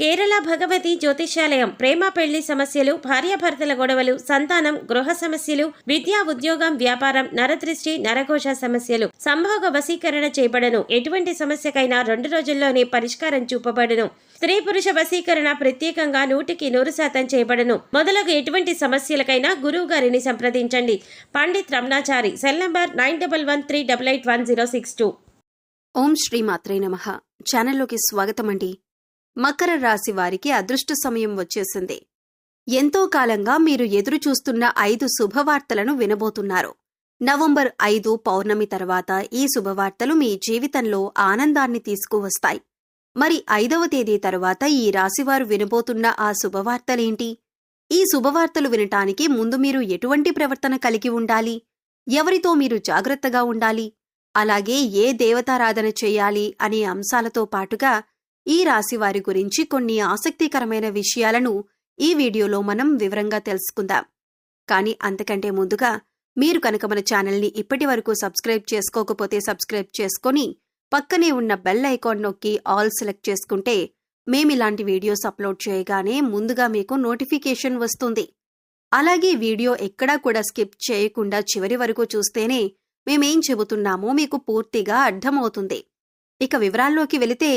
కేరళ భగవతి జ్యోతిష్యాలయం ప్రేమ పెళ్లి సమస్యలు, భార్యాభర్తల గొడవలు, సంతానం, గృహ సమస్యలు, విద్యా ఉద్యోగం, వ్యాపారం, నరదృష్టి, నరఘోష సమస్యలు, సంభోగ వశీకరణ చేయబడను. ఎటువంటి సమస్యకైనా 2 రోజుల్లోనే పరిష్కారం చూపబడును. స్త్రీ పురుష వశీకరణ ప్రత్యేకంగా 100% చేయబడను. మొదలగు ఎటువంటి సమస్యలకైనా గురువు గారిని సంప్రదించండి. పండిత్ రమణాచారి. Cell number 9113881062. ఓం శ్రీ మాత్రే నమః. ఛానల్లోకి స్వాగతం అండి. మకర రాశి వారికి అదృష్ట సమయం వచ్చేసింది. ఎంతో కాలంగా మీరు ఎదురు చూస్తున్న 5 శుభవార్తలను వినబోతున్నారు. నవంబర్ 5 పౌర్ణమి తర్వాత ఈ శుభవార్తలు మీ జీవితంలో ఆనందాన్ని తీసుకువస్తాయి. మరి 5వ తేదీ తరువాత ఈ రాశివారు వినబోతున్న ఆ శుభవార్తలేంటి? ఈ శుభవార్తలు వినటానికి ముందు మీరు ఎటువంటి ప్రవర్తన కలిగి ఉండాలి? ఎవరితో మీరు జాగ్రత్తగా ఉండాలి? అలాగే ఏ దేవతారాధన చేయాలి అనే అంశాలతో పాటుగా ఈ రాశివారి గురించి కొన్ని ఆసక్తికరమైన విషయాలను ఈ వీడియోలో మనం వివరంగా తెలుసుకుందాం. కానీ అంతకంటే ముందుగా మీరు కనుక మన ఛానల్ని ఇప్పటి వరకు సబ్స్క్రైబ్ చేసుకోకపోతే సబ్స్క్రైబ్ చేసుకొని పక్కనే ఉన్న బెల్ ఐకాన్ నొక్కి ఆల్ సెలెక్ట్ చేసుకుంటే మేమిలాంటి వీడియోస్ అప్లోడ్ చేయగానే ముందుగా మీకు నోటిఫికేషన్ వస్తుంది. అలాగే వీడియో ఎక్కడా కూడా స్కిప్ చేయకుండా చివరి వరకు చూస్తేనే మేమేం చెబుతున్నామో మీకు పూర్తిగా అర్థమవుతుంది. ఇక వివరాల్లోకి వెళితే,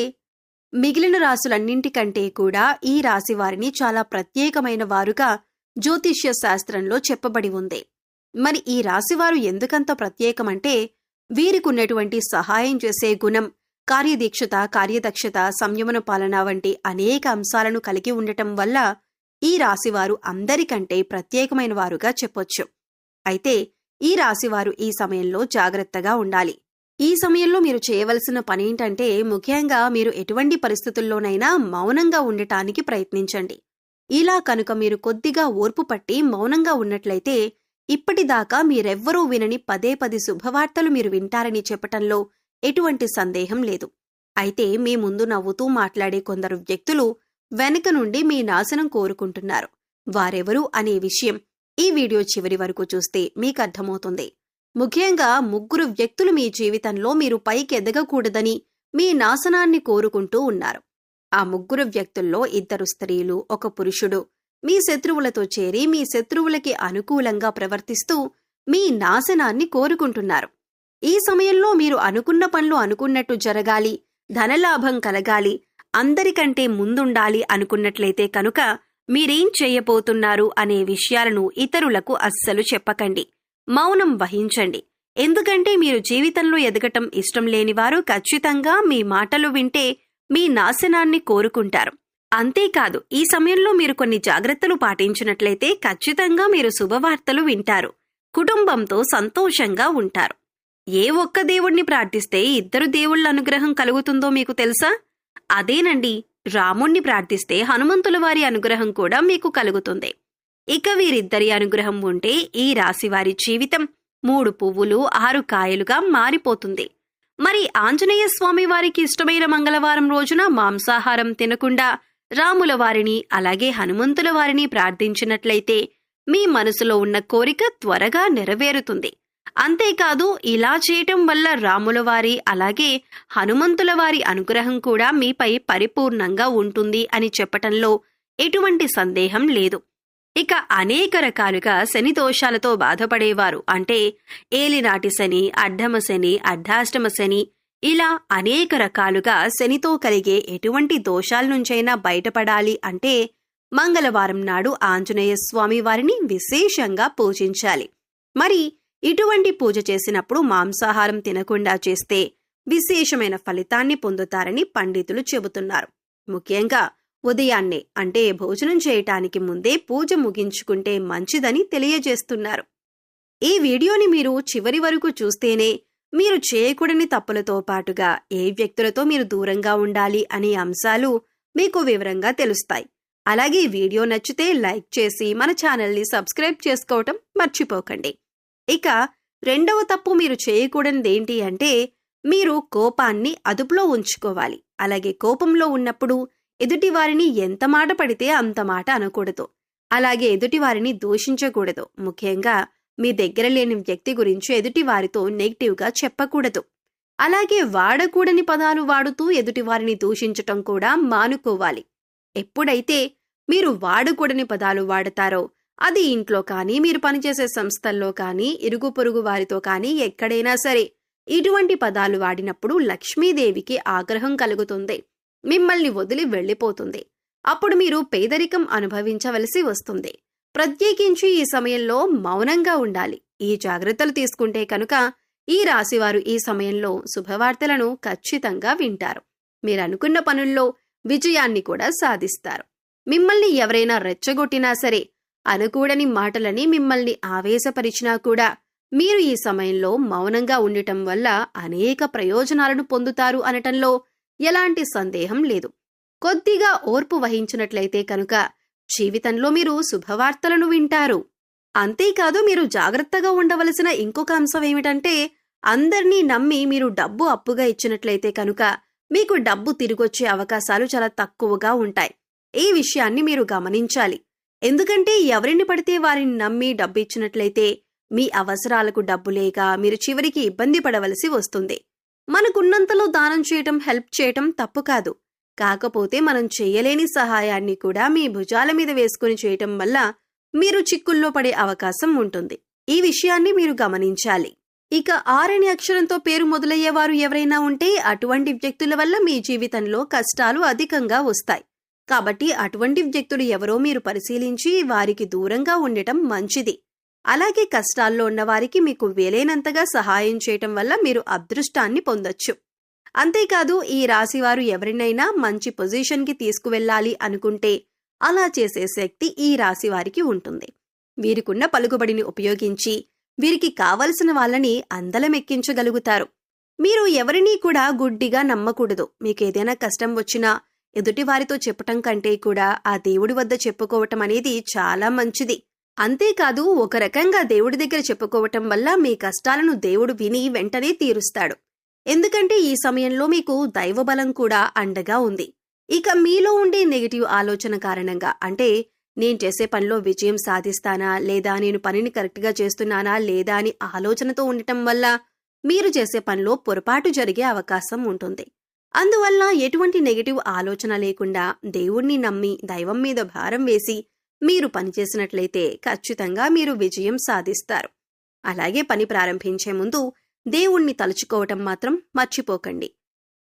మిగిలిన రాశులన్నింటికంటే కూడా ఈ రాశి వారిని చాలా ప్రత్యేకమైన వారుగా జ్యోతిష్య శాస్త్రంలో చెప్పబడి ఉంది. మరి ఈ రాశివారు ఎందుకంత ప్రత్యేకమంటే, వీరికున్నటువంటి సహాయం చేసే గుణం, కార్యదీక్షత, కార్యదక్షత, సంయమన పాలన వంటి అనేక అంశాలను కలిగి ఉండటం వల్ల ఈ రాశివారు అందరికంటే ప్రత్యేకమైన వారుగా చెప్పొచ్చు. అయితే ఈ రాశివారు ఈ సమయంలో జాగ్రత్తగా ఉండాలి. ఈ సమయంలో మీరు చేయవలసిన పనేంటంటే, ముఖ్యంగా మీరు ఎటువంటి పరిస్థితుల్లోనైనా మౌనంగా ఉండటానికి ప్రయత్నించండి. ఇలా కనుక మీరు కొద్దిగా ఓర్పు పట్టి మౌనంగా ఉన్నట్లయితే ఇప్పటిదాకా మీరెవ్వరూ వినని 10 శుభవార్తలు మీరు వింటారని చెప్పటంలో ఎటువంటి సందేహం లేదు. అయితే మీ ముందు నవ్వుతూ మాట్లాడే కొందరు వ్యక్తులు వెనుక నుండి మీ నాశనం కోరుకుంటున్నారు. వారెవరు అనే విషయం ఈ వీడియో చివరి వరకు చూస్తే మీకర్థమవుతుంది. ముఖ్యంగా 3 వ్యక్తులు మీ జీవితంలో మీరు పైకి ఎదగకూడదని మీ నాశనాన్ని కోరుకుంటూ ఉన్నారు. ఆ 3 వ్యక్తుల్లో 2 స్త్రీలు, 1 పురుషుడు మీ శత్రువులతో చేరి మీ శత్రువులకి అనుకూలంగా ప్రవర్తిస్తూ మీ నాశనాన్ని కోరుకుంటున్నారు. ఈ సమయంలో మీరు అనుకున్న పనులు అనుకున్నట్టు జరగాలి, ధనలాభం కలగాలి, అందరికంటే ముందుండాలి అనుకున్నట్లయితే కనుక మీరేం చేయబోతున్నారు అనే విషయాలను ఇతరులకు అస్సలు చెప్పకండి. మౌనం వహించండి. ఎందుకంటే మీరు జీవితంలో ఎదగటం ఇష్టం లేనివారు ఖచ్చితంగా మీ మాటలు వింటే మీ నాశనాన్ని కోరుకుంటారు. అంతేకాదు, ఈ సమయంలో మీరు కొన్ని జాగ్రత్తలు పాటించినట్లయితే ఖచ్చితంగా మీరు శుభవార్తలు వింటారు. కుటుంబంతో సంతోషంగా ఉంటారు. ఏ ఒక్క దేవుణ్ణి ప్రార్థిస్తే 2 దేవుళ్ల అనుగ్రహం కలుగుతుందో మీకు తెలుసా? అదేనండి, రాముణ్ణి ప్రార్థిస్తే హనుమంతుల వారి అనుగ్రహం కూడా మీకు కలుగుతుంది. ఇక వీరిద్దరి అనుగ్రహం ఉంటే ఈ రాశివారి జీవితం 3 పువ్వులు 6 కాయలుగా మారిపోతుంది. మరి ఆంజనేయ స్వామి వారికి ఇష్టమైన మంగళవారం రోజున మాంసాహారం తినకుండా రాముల వారిని అలాగే హనుమంతుల వారిని ప్రార్థించినట్లయితే మీ మనసులో ఉన్న కోరిక త్వరగా నెరవేరుతుంది. అంతేకాదు, ఇలా చేయటం వల్ల రాముల వారి అలాగే హనుమంతుల వారి అనుగ్రహం కూడా మీపై పరిపూర్ణంగా ఉంటుంది అని చెప్పటంలో ఎటువంటి సందేహం లేదు. ఇక అనేక రకాలుగా శని దోషాలతో బాధపడేవారు, అంటే ఏలినాటి శని, అడ్డమ శని, అర్ధాష్టమ శని, ఇలా అనేక రకాలుగా శనితో కలిగే ఎటువంటి దోషాల నుంచైనా బయటపడాలి అంటే మంగళవారం నాడు ఆంజనేయ స్వామి వారిని విశేషంగా పూజించాలి. మరి ఇటువంటి పూజ చేసినప్పుడు మాంసాహారం తినకుండా చేస్తే విశేషమైన ఫలితాన్ని పొందుతారని పండితులు చెబుతున్నారు. ముఖ్యంగా ఉదయాన్నే, అంటే భోజనం చేయటానికి ముందే పూజ ముగించుకుంటే మంచిదని తెలియజేస్తున్నారు. ఈ వీడియోని మీరు చివరి వరకు చూస్తేనే మీరు చేయకూడని తప్పులతో పాటుగా ఏ వ్యక్తులతో మీరు దూరంగా ఉండాలి అనే అంశాలు మీకు వివరంగా తెలుస్తాయి. అలాగే వీడియో నచ్చితే లైక్ చేసి మన ఛానల్ని సబ్స్క్రైబ్ చేసుకోవటం మర్చిపోకండి. ఇక 2వ తప్పు మీరు చేయకూడనిదేంటి అంటే, మీరు కోపాన్ని అదుపులో ఉంచుకోవాలి. అలాగే కోపంలో ఉన్నప్పుడు ఎదుటివారిని ఎంత మాట పడితే అంత మాట అనకూడదు. అలాగే ఎదుటివారిని దూషించకూడదు. ముఖ్యంగా మీ దగ్గర లేని వ్యక్తి గురించి ఎదుటివారితో నెగిటివ్గా చెప్పకూడదు. అలాగే వాడకూడని పదాలు వాడుతూ ఎదుటివారిని దూషించటం కూడా మానుకోవాలి. ఎప్పుడైతే మీరు వాడకూడని పదాలు వాడతారో, అది ఇంట్లో కానీ, మీరు పనిచేసే సంస్థల్లో కానీ, ఇరుగు పొరుగు వారితో కానీ ఎక్కడైనా సరే ఇటువంటి పదాలు వాడినప్పుడు లక్ష్మీదేవికి ఆగ్రహం కలుగుతుంది. మిమ్మల్ని వదిలి వెళ్ళిపోతుంది. అప్పుడు మీరు పేదరికం అనుభవించవలసి వస్తుంది. ప్రత్యేకించి ఈ సమయంలో మౌనంగా ఉండాలి. ఈ జాగ్రత్తలు తీసుకుంటే కనుక ఈ రాశివారు ఈ సమయంలో శుభవార్తలను ఖచ్చితంగా వింటారు. మీరనుకున్న పనుల్లో విజయాన్ని కూడా సాధిస్తారు. మిమ్మల్ని ఎవరైనా రెచ్చగొట్టినా సరే, అనుకూడని మాటలని మిమ్మల్ని ఆవేశపరిచినా కూడా మీరు ఈ సమయంలో మౌనంగా ఉండటం వల్ల అనేక ప్రయోజనాలను పొందుతారు అనటంలో ఎలాంటి సందేహం లేదు. కొద్దిగా ఓర్పు వహించినట్లయితే కనుక జీవితంలో మీరు శుభవార్తలను వింటారు. అంతేకాదు, మీరు జాగ్రత్తగా ఉండవలసిన ఇంకొక అంశం ఏమిటంటే, అందర్నీ నమ్మి మీరు డబ్బు అప్పుగా ఇచ్చినట్లయితే కనుక మీకు డబ్బు తిరిగొచ్చే అవకాశాలు చాలా తక్కువగా ఉంటాయి. ఈ విషయాన్ని మీరు గమనించాలి. ఎందుకంటే ఎవరిని పడితే వారిని నమ్మి డబ్బు ఇచ్చినట్లయితే మీ అవసరాలకు డబ్బు లేక మీరు చివరికి ఇబ్బంది పడవలసి వస్తుంది. మనకున్నంతలో దానం చేయటం, హెల్ప్ చేయటం తప్పు కాదు. కాకపోతే మనం చేయలేని సహాయాన్ని కూడా మీ భుజాల మీద వేసుకుని చేయటం వల్ల మీరు చిక్కుల్లో పడే అవకాశం ఉంటుంది. ఈ విషయాన్ని మీరు గమనించాలి. ఇక 6 అనే అక్షరంతో పేరు మొదలయ్యేవారు ఎవరైనా ఉంటే అటువంటి వ్యక్తుల వల్ల మీ జీవితంలో కష్టాలు అధికంగా వస్తాయి. కాబట్టి అటువంటి వ్యక్తులు ఎవరో మీరు పరిశీలించి వారికి దూరంగా ఉండటం మంచిది. అలాగే కష్టాల్లో ఉన్నవారికి మీకు వీలైనంతగా సహాయం చేయటం వల్ల మీరు అదృష్టాన్ని పొందొచ్చు. అంతేకాదు, ఈ రాశివారు ఎవరినైనా మంచి పొజిషన్కి తీసుకువెళ్ళాలి అనుకుంటే అలా చేసే శక్తి ఈ రాశివారికి ఉంటుంది. వీరికున్న పలుకుబడిని ఉపయోగించి వీరికి కావలసిన వాళ్ళని అందలమెక్కించగలుగుతారు. మీరు ఎవరినీ కూడా గుడ్డిగా నమ్మకూడదు. మీకేదైనా కష్టం వచ్చినా ఎదుటివారితో చెప్పటం కంటే కూడా ఆ దేవుడి వద్ద చెప్పుకోవటం అనేది చాలా మంచిది. అంతేకాదు, ఒక రకంగా దేవుడి దగ్గర చెప్పుకోవటం వల్ల మీ కష్టాలను దేవుడు విని వెంటనే తీరుస్తాడు. ఎందుకంటే ఈ సమయంలో మీకు దైవబలం కూడా అండగా ఉంది. ఇక మీలో ఉండే నెగటివ్ ఆలోచన కారణంగా, అంటే నేను చేసే పనిలో విజయం సాధిస్తానా లేదా, నేను పనిని కరెక్ట్గా చేస్తున్నానా లేదా అని ఆలోచనతో ఉండటం వల్ల మీరు చేసే పనిలో పొరపాటు జరిగే అవకాశం ఉంటుంది. అందువల్ల ఎటువంటి నెగటివ్ ఆలోచన లేకుండా దేవుణ్ణి నమ్మి దైవం మీద భారం వేసి మీరు పనిచేసినట్లయితే ఖచ్చితంగా మీరు విజయం సాధిస్తారు. అలాగే పని ప్రారంభించే ముందు దేవుణ్ణి తలుచుకోవటం మాత్రం మర్చిపోకండి.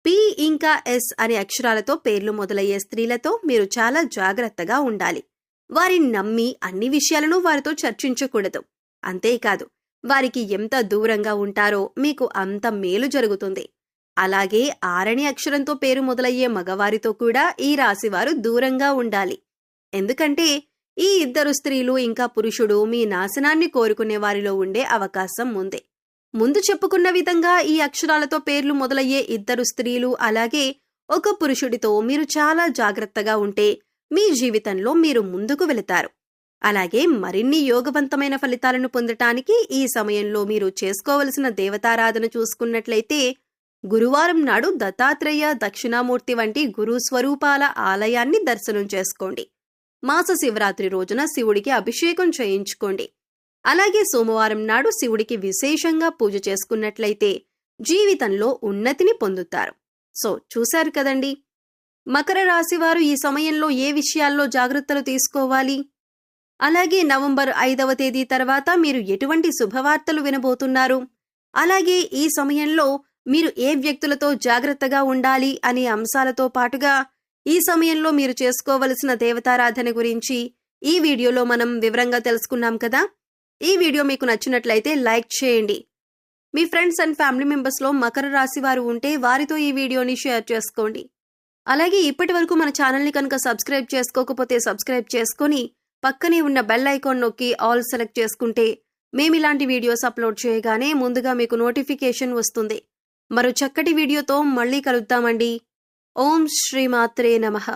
పి ఇంకా ఎస్ అనే అక్షరాలతో పేర్లు మొదలయ్యే స్త్రీలతో మీరు చాలా జాగ్రత్తగా ఉండాలి. వారిని నమ్మి అన్ని విషయాలను వారితో చర్చించకూడదు. అంతేకాదు, వారికి ఎంత దూరంగా ఉంటారో మీకు అంత మేలు జరుగుతుంది. అలాగే 6 అనే అక్షరంతో పేరు మొదలయ్యే మగవారితో కూడా ఈ రాశివారు దూరంగా ఉండాలి. ఎందుకంటే ఈ ఇద్దరు స్త్రీలు ఇంకా పురుషుడు మీ నాశనాన్ని కోరుకునే వారిలో ఉండే అవకాశం ఉంది. ముందు చెప్పుకున్న విధంగా ఈ అక్షరాలతో పేర్లు మొదలయ్యే 2 స్త్రీలు అలాగే ఒక పురుషుడితో మీరు చాలా జాగ్రత్తగా ఉంటే మీ జీవితంలో మీరు ముందుకు వెళతారు. అలాగే మరిన్ని యోగవంతమైన ఫలితాలను పొందటానికి ఈ సమయంలో మీరు చేసుకోవలసిన దేవతారాధన చూసుకున్నట్లయితే గురువారం నాడు దత్తాత్రేయ, దక్షిణామూర్తి వంటి గురు స్వరూపాల ఆలయాన్ని దర్శనం చేసుకోండి. మాస శివరాత్రి రోజున శివుడికి అభిషేకం చేయించుకోండి. అలాగే సోమవారం నాడు శివుడికి విశేషంగా పూజ చేసుకున్నట్లయితే జీవితంలో ఉన్నతిని పొందుతారు. సో చూశారు కదండి, మకర రాశివారు ఈ సమయంలో ఏ విషయాల్లో జాగ్రత్తలు తీసుకోవాలి, అలాగే నవంబర్ 5వ తేదీ తర్వాత మీరు ఎటువంటి శుభవార్తలు వినబోతున్నారు, అలాగే ఈ సమయంలో మీరు ఏ వ్యక్తులతో జాగ్రత్తగా ఉండాలి అనే అంశాలతో పాటుగా ఈ సమయంలో మీరు చేసుకోవలసిన దేవతారాధన గురించి ఈ వీడియోలో మనం వివరంగా తెలుసుకున్నాం కదా. ఈ వీడియో మీకు నచ్చినట్లయితే లైక్ చేయండి. మీ ఫ్రెండ్స్ అండ్ ఫ్యామిలీ మెంబర్స్లో మకర రాశి వారు ఉంటే వారితో ఈ వీడియోని షేర్ చేసుకోండి. అలాగే ఇప్పటి వరకు మన ఛానల్ని కనుక సబ్స్క్రైబ్ చేసుకోకపోతే సబ్స్క్రైబ్ చేసుకొని పక్కనే ఉన్న బెల్ ఐకాన్ నొక్కి ఆల్ సెలెక్ట్ చేసుకుంటే మేము ఇలాంటి వీడియోస్ అప్లోడ్ చేయగానే ముందుగా మీకు నోటిఫికేషన్ వస్తుంది. మరో చక్కటి వీడియోతో మళ్ళీ కలుద్దామండి. ఓం శ్రీమాత్రే నమః.